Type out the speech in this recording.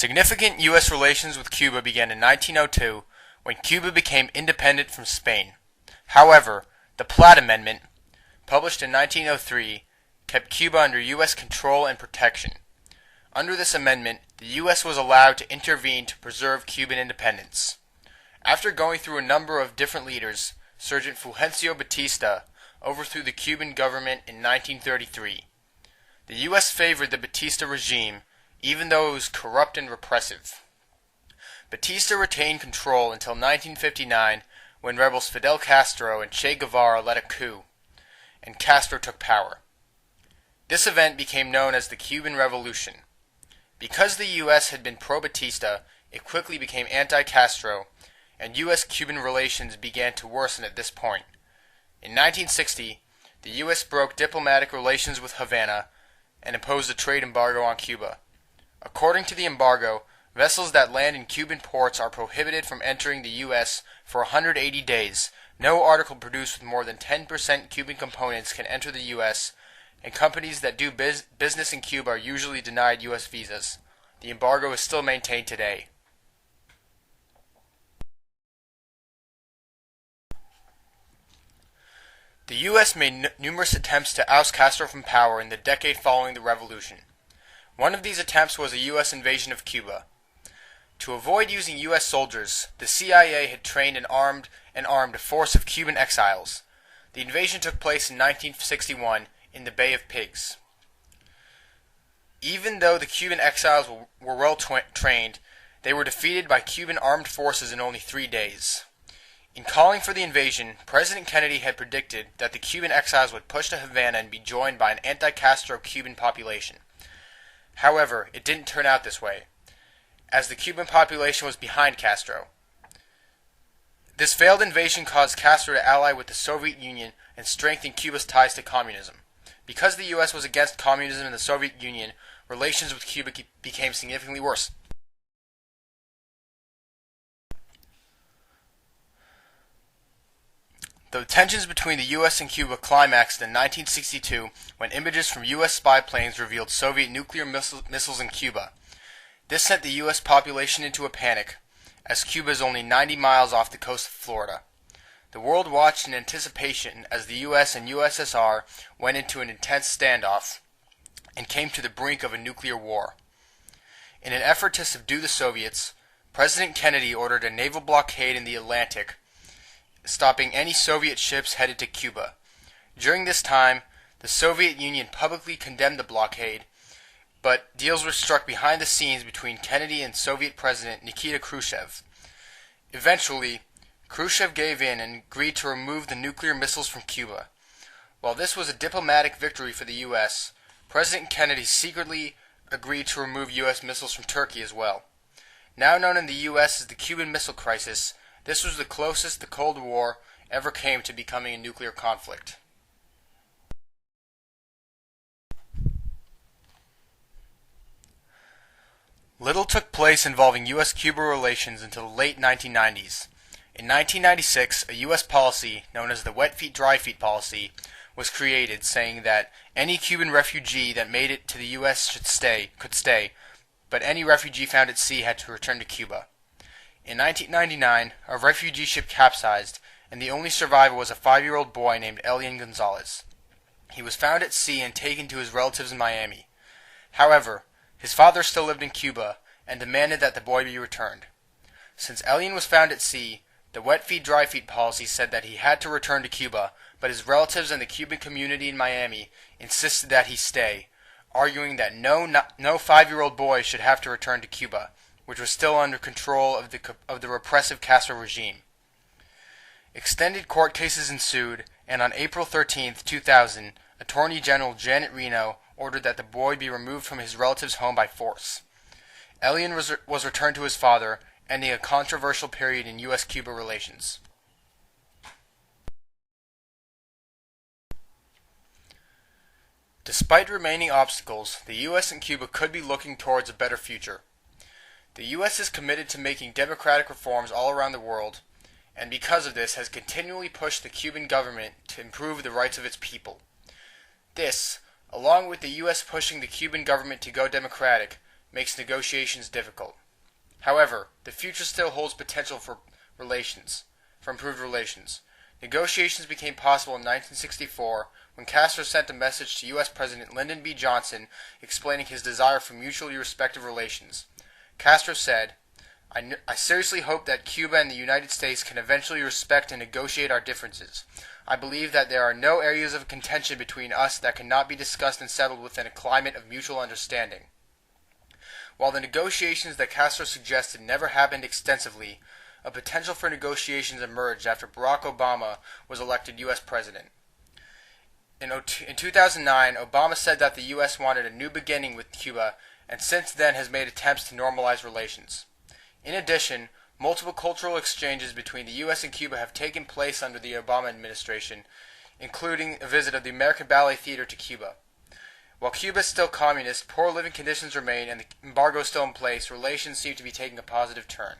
Significant U.S. relations with Cuba began in 1902 when Cuba became independent from Spain. However, the Platt Amendment, published in 1903, kept Cuba under U.S. control and protection. Under this amendment, the U.S. was allowed to intervene to preserve Cuban independence. After going through a number of different leaders, Sergeant Fulgencio Batista overthrew the Cuban government in 1933. The U.S. favored the Batista regime, even though it was corrupt and repressive. Batista retained control until 1959, when rebels Fidel Castro and Che Guevara led a coup, and Castro took power. This event became known as the Cuban Revolution. Because the U.S. had been pro-Batista, it quickly became anti-Castro, and U.S.-Cuban relations began to worsen at this point. In 1960, the U.S. broke diplomatic relations with Havana and imposed a trade embargo on Cuba. According to the embargo, vessels that land in Cuban ports are prohibited from entering the U.S. for 180 days. No article produced with more than 10% Cuban components can enter the U.S., and companies that do business in Cuba are usually denied U.S. visas. The embargo is still maintained today. The U.S. made numerous attempts to oust Castro from power in the decade following the revolution. One of these attempts was a U.S. invasion of Cuba. To avoid using U.S. soldiers, the CIA had trained and armed a force of Cuban exiles. The invasion took place in 1961 in the Bay of Pigs. Even though the Cuban exiles were well trained, they were defeated by Cuban armed forces in only 3 days. In calling for the invasion, President Kennedy had predicted that the Cuban exiles would push to Havana and be joined by an anti-Castro Cuban population. However, it didn't turn out this way, as the Cuban population was behind Castro. This failed invasion caused Castro to ally with the Soviet Union and strengthen Cuba's ties to communism. Because the U.S. was against communism in the Soviet Union, relations with Cuba became significantly worse. The tensions between the U.S. and Cuba climaxed in 1962 when images from U.S. spy planes revealed Soviet nuclear missiles in Cuba. This sent the U.S. population into a panic, as Cuba is only 90 miles off the coast of Florida. The world watched in anticipation as the U.S. and USSR went into an intense standoff and came to the brink of a nuclear war. In an effort to subdue the Soviets, President Kennedy ordered a naval blockade in the Atlantic, stopping any Soviet ships headed to Cuba. During this time, the Soviet Union publicly condemned the blockade, but deals were struck behind the scenes between Kennedy and Soviet President Nikita Khrushchev. Eventually, Khrushchev gave in and agreed to remove the nuclear missiles from Cuba. While this was a diplomatic victory for the U.S., President Kennedy secretly agreed to remove U.S. missiles from Turkey as well. Now known in the U.S. as the Cuban Missile Crisis, this was the closest the Cold War ever came to becoming a nuclear conflict. Little took place involving U.S.-Cuba relations until the late 1990s. In 1996, a U.S. policy known as the wet feet, dry feet policy was created, saying that any Cuban refugee that made it to the U.S. could stay, but any refugee found at sea had to return to Cuba. In 1999, a refugee ship capsized, and the only survivor was a 5-year-old boy named Elian Gonzalez. He was found at sea and taken to his relatives in Miami. However, his father still lived in Cuba and demanded that the boy be returned. Since Elian was found at sea, the wet feet, dry feet policy said that he had to return to Cuba, but his relatives and the Cuban community in Miami insisted that he stay, arguing that no 5-year-old boy should have to return to Cuba, which was still under control of the repressive Castro regime. Extended court cases ensued, and on April 13, 2000, Attorney General Janet Reno ordered that the boy be removed from his relative's home by force. Elian was returned to his father, ending a controversial period in U.S.-Cuba relations. Despite remaining obstacles, the U.S. and Cuba could be looking towards a better future. The U.S. is committed to making democratic reforms all around the world, and because of this has continually pushed the Cuban government to improve the rights of its people. This, along with the U.S. pushing the Cuban government to go democratic, makes negotiations difficult. However, the future still holds potential for improved relations. Negotiations became possible in 1964 when Castro sent a message to U.S. President Lyndon B. Johnson explaining his desire for mutually respectful relations. Castro said, I seriously hope that Cuba and the United States can eventually respect and negotiate our differences. I believe that there are no areas of contention between us that cannot be discussed and settled within a climate of mutual understanding. While the negotiations that Castro suggested never happened extensively, a potential for negotiations emerged after Barack Obama was elected U.S. President. In 2009, Obama said that the U.S. wanted a new beginning with Cuba and since then has made attempts to normalize relations. In addition, multiple cultural exchanges between the U.S. and Cuba have taken place under the Obama administration, including a visit of the American Ballet Theater to Cuba. While Cuba is still communist, poor living conditions remain and the embargo is still in place, relations seem to be taking a positive turn.